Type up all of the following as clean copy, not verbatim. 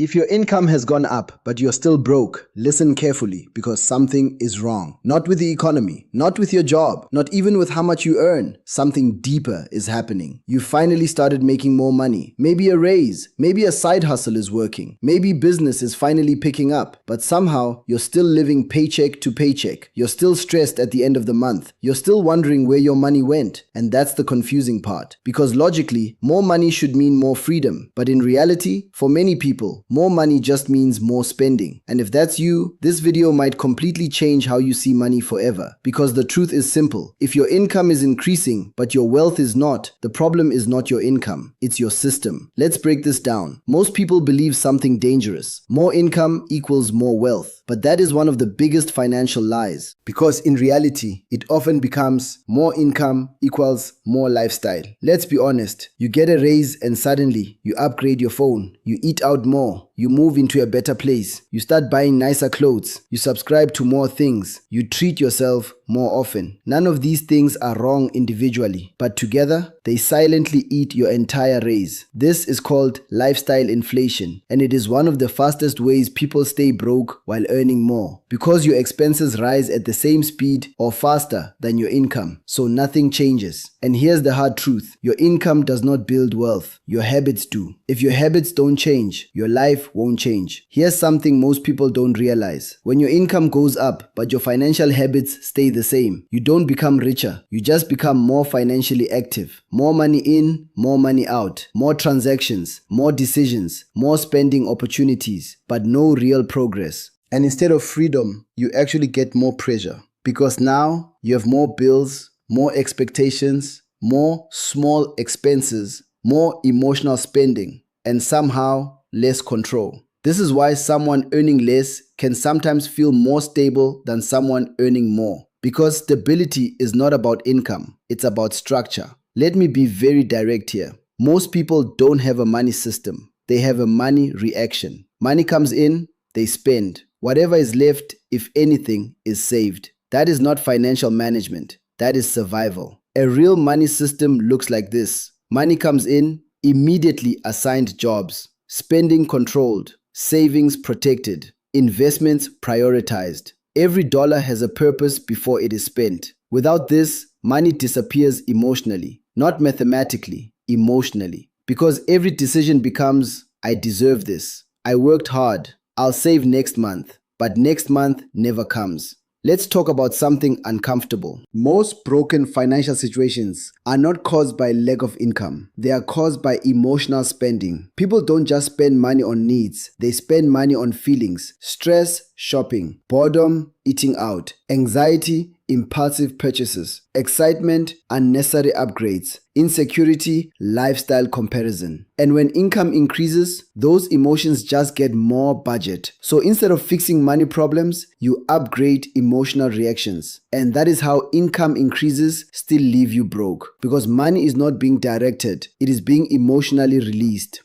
If your income has gone up, but you're still broke, listen carefully because something is wrong. Not with the economy, not with your job, not even with how much you earn. Something deeper is happening. You finally started making more money. Maybe a raise, maybe a side hustle is working. Maybe business is finally picking up, but somehow you're still living paycheck to paycheck. You're still stressed at the end of the month. You're still wondering where your money went. And that's the confusing part. Because logically, more money should mean more freedom. But in reality, for many people, more money just means more spending. And if that's you, this video might completely change how you see money forever. Because the truth is simple. If your income is increasing, but your wealth is not, the problem is not your income. It's your system. Let's break this down. Most people believe something dangerous. More income equals more wealth. But that is one of the biggest financial lies. Because in reality, it often becomes more income equals more lifestyle. Let's be honest. You get a raise and suddenly you upgrade your phone. You eat out more. You move into a better place. You start buying nicer clothes. You subscribe to more things. You treat yourself more often. None of these things are wrong individually, but together, they silently eat your entire raise. This is called lifestyle inflation, and it is one of the fastest ways people stay broke while earning more. Because your expenses rise at the same speed or faster than your income, so nothing changes. And here's the hard truth. Your income does not build wealth. Your habits do. If your habits don't change, your life won't change. Here's something most people don't realize. When your income goes up, but your financial habits stay the same, you don't become richer. You just become more financially active. More money in, more money out. More transactions, more decisions, more spending opportunities, but no real progress. And instead of freedom, you actually get more pressure. Because now you have more bills, more expectations, more small expenses, more emotional spending, and somehow less control. This is why someone earning less can sometimes feel more stable than someone earning more. Because stability is not about income, it's about structure. Let me be very direct here. Most people don't have a money system. They have a money reaction. Money comes in, they spend. Whatever is left, if anything, is saved. That is not financial management. That is survival. A real money system looks like this. Money comes in, immediately assigned jobs. Spending controlled. Savings protected. Investments prioritized. Every dollar has a purpose before it is spent. Without this, money disappears emotionally. Not mathematically, emotionally. Because every decision becomes, I deserve this. I worked hard. I'll save next month. But next month never comes. Let's talk about something uncomfortable. Most broken financial situations are not caused by lack of income. They are caused by emotional spending. People don't just spend money on needs. They spend money on feelings. Stress, shopping. Boredom, eating out. Anxiety, impulsive purchases. Excitement, unnecessary upgrades. Insecurity, lifestyle comparison. And when income increases, those emotions just get more budget. So instead of fixing money problems, you upgrade emotional reactions. And that is how income increases still leave you broke. Because money is not being directed, it is being emotionally released.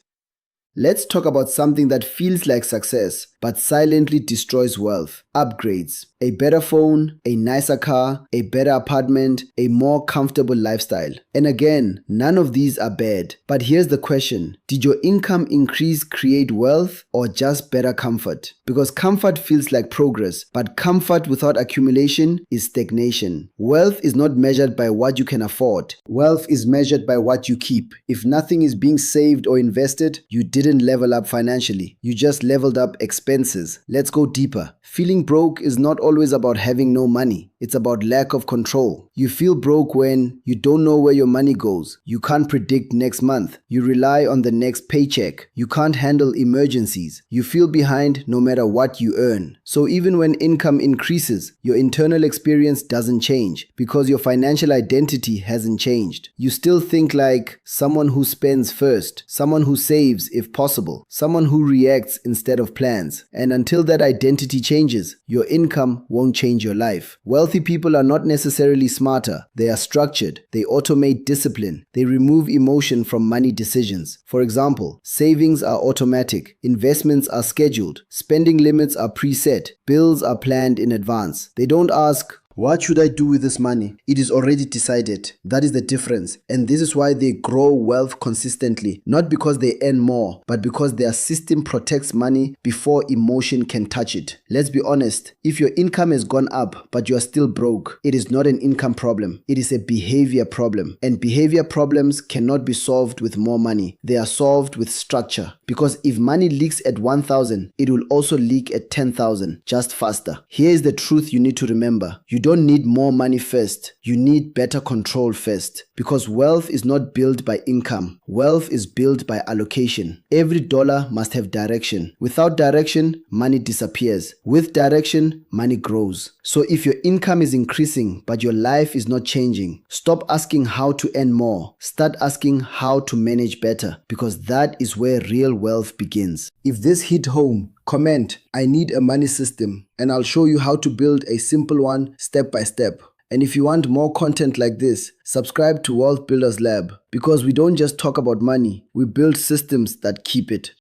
Let's talk about something that feels like success, but silently destroys wealth. Upgrades. A better phone, a nicer car, a better apartment, a more comfortable lifestyle. And again, none of these are bad. But here's the question. Did your income increase create wealth or just better comfort? Because comfort feels like progress, but comfort without accumulation is stagnation. Wealth is not measured by what you can afford. Wealth is measured by what you keep. If nothing is being saved or invested, you didn't level up financially. You just leveled up expenses. Let's go deeper. Feeling broke is not always about having no money. It's about lack of control. You feel broke when you don't know where your money goes. You can't predict next month. You rely on the next paycheck. You can't handle emergencies. You feel behind no matter what you earn. So even when income increases, your internal experience doesn't change because your financial identity hasn't changed. You still think like someone who spends first, someone who saves if possible, someone who reacts instead of plans. And until that identity changes, your income won't change your life. Wealthy people are not necessarily smarter. They are structured. They automate discipline. They remove emotion from money decisions. For example, savings are automatic. Investments are scheduled. Spending limits are preset. Bills are planned in advance. They don't ask, What should I do with this money? It is already decided. That is the difference. And this is why they grow wealth consistently. Not because they earn more, but because their system protects money before emotion can touch it. Let's be honest. If your income has gone up, but you are still broke, it is not an income problem. It is a behavior problem. And behavior problems cannot be solved with more money. They are solved with structure. Because if money leaks at 1,000, it will also leak at 10,000, just faster. Here is the truth you need to remember. You don't need more money first. You need better control first. Because wealth is not built by income. Wealth is built by allocation. Every dollar must have direction. Without direction, money disappears. With direction, money grows. So if your income is increasing, but your life is not changing, stop asking how to earn more. Start asking how to manage better, because that is where real wealth begins. If this hit home, comment, "I need a money system," and I'll show you how to build a simple one step by step. And if you want more content like this, subscribe to Wealth Builders Lab, because we don't just talk about money, we build systems that keep it.